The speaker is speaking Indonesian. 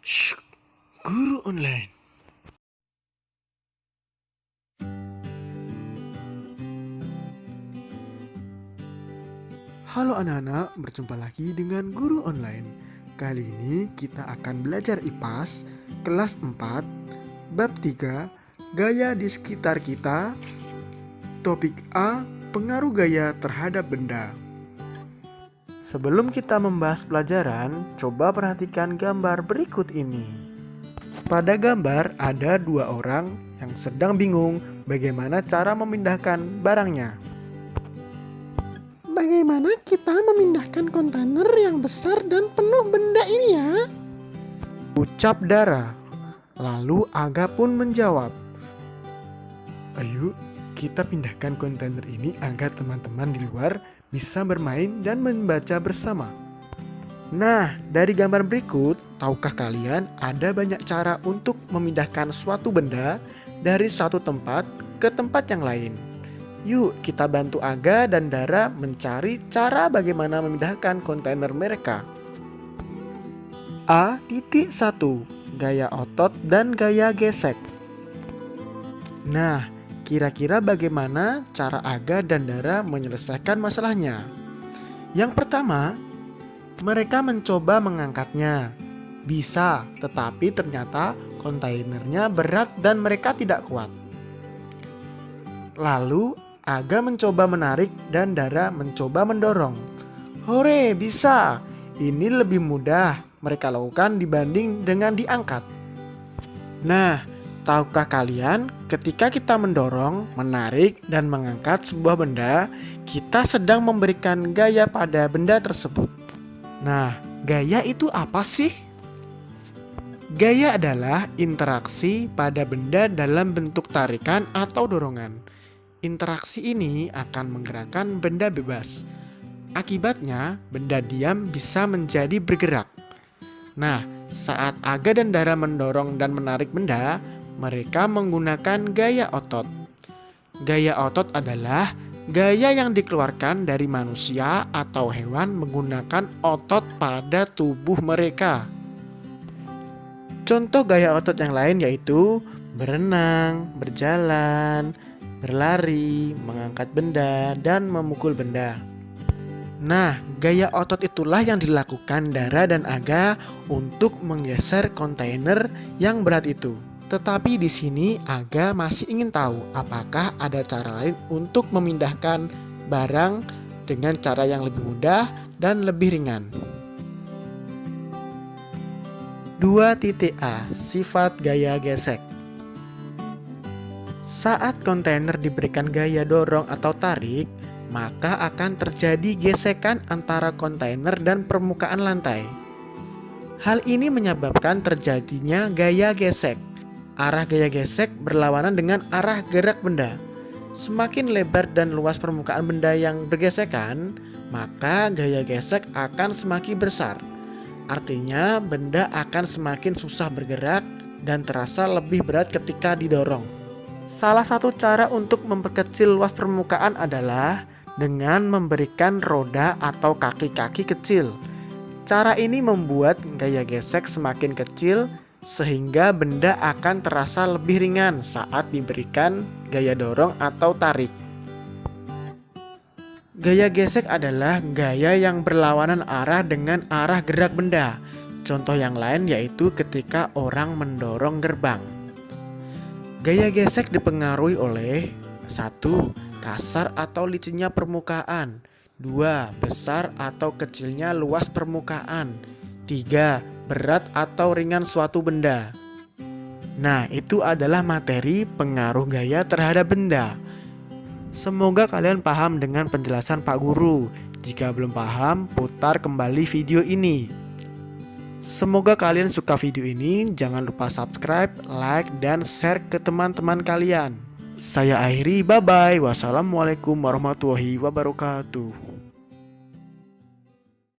Shh, Guru Online. Halo anak-anak, berjumpa lagi dengan Guru Online. Kali ini kita akan belajar IPAS kelas 4, bab 3, gaya di sekitar kita. Topik A, pengaruh gaya terhadap benda. Sebelum kita membahas pelajaran, coba perhatikan gambar berikut ini. Pada gambar ada dua orang yang sedang bingung bagaimana cara memindahkan barangnya. Bagaimana kita memindahkan kontainer yang besar dan penuh benda ini ya? Ucap Dara. Lalu Aga pun menjawab, "Ayo kita pindahkan kontainer ini agar teman-teman di luar bisa bermain dan membaca bersama." Nah, dari gambar berikut, tahukah kalian ada banyak cara untuk memindahkan suatu benda dari satu tempat ke tempat yang lain? Yuk kita bantu Aga dan Dara mencari cara bagaimana memindahkan kontainer mereka. A.1. Gaya otot dan gaya gesek. Nah, kira-kira bagaimana cara Aga dan Dara menyelesaikan masalahnya? Yang pertama, mereka mencoba mengangkatnya. Bisa, tetapi ternyata kontainernya berat dan mereka tidak kuat. Lalu Aga mencoba menarik dan Dara mencoba mendorong. Hore, bisa! Ini lebih mudah mereka lakukan dibanding dengan diangkat. Nah, tahukah kalian ketika kita mendorong, menarik, dan mengangkat sebuah benda, kita sedang memberikan gaya pada benda tersebut. Nah, gaya itu apa sih? Gaya adalah interaksi pada benda dalam bentuk tarikan atau dorongan. Interaksi ini akan menggerakkan benda bebas. Akibatnya, benda diam bisa menjadi bergerak. Nah, saat Aga dan Dara mendorong dan menarik benda, mereka menggunakan gaya otot. Gaya otot adalah gaya yang dikeluarkan dari manusia atau hewan menggunakan otot pada tubuh mereka. Contoh gaya otot yang lain yaitu berenang, berjalan, berlari, mengangkat benda, dan memukul benda. Nah, gaya otot itulah yang dilakukan Dara dan Aga untuk menggeser kontainer yang berat itu. Tetapi di sini Aga masih ingin tahu apakah ada cara lain untuk memindahkan barang dengan cara yang lebih mudah dan lebih ringan. 2.A. Sifat gaya gesek. Saat kontainer diberikan gaya dorong atau tarik, maka akan terjadi gesekan antara kontainer dan permukaan lantai. Hal ini menyebabkan terjadinya gaya gesek. Arah gaya gesek berlawanan dengan arah gerak benda. Semakin lebar dan luas permukaan benda yang bergesekan, maka gaya gesek akan semakin besar. Artinya, benda akan semakin susah bergerak dan terasa lebih berat ketika didorong. Salah satu cara untuk memperkecil luas permukaan adalah dengan memberikan roda atau kaki-kaki kecil. Cara ini membuat gaya gesek semakin kecil sehingga benda akan terasa lebih ringan saat diberikan gaya dorong atau tarik. Gaya gesek adalah gaya yang berlawanan arah dengan arah gerak benda. Contoh yang lain yaitu ketika orang mendorong gerbang. Gaya gesek dipengaruhi oleh 1. Kasar atau licinnya permukaan. 2. Besar atau kecilnya luas permukaan. 3. Berat atau ringan suatu benda. Nah, itu adalah materi pengaruh gaya terhadap benda. Semoga kalian paham dengan penjelasan Pak Guru. Jika belum paham, putar kembali video ini. Semoga kalian suka video ini. Jangan lupa subscribe, like, dan share ke teman-teman kalian. Saya akhiri, bye-bye. Wassalamualaikum warahmatullahi wabarakatuh.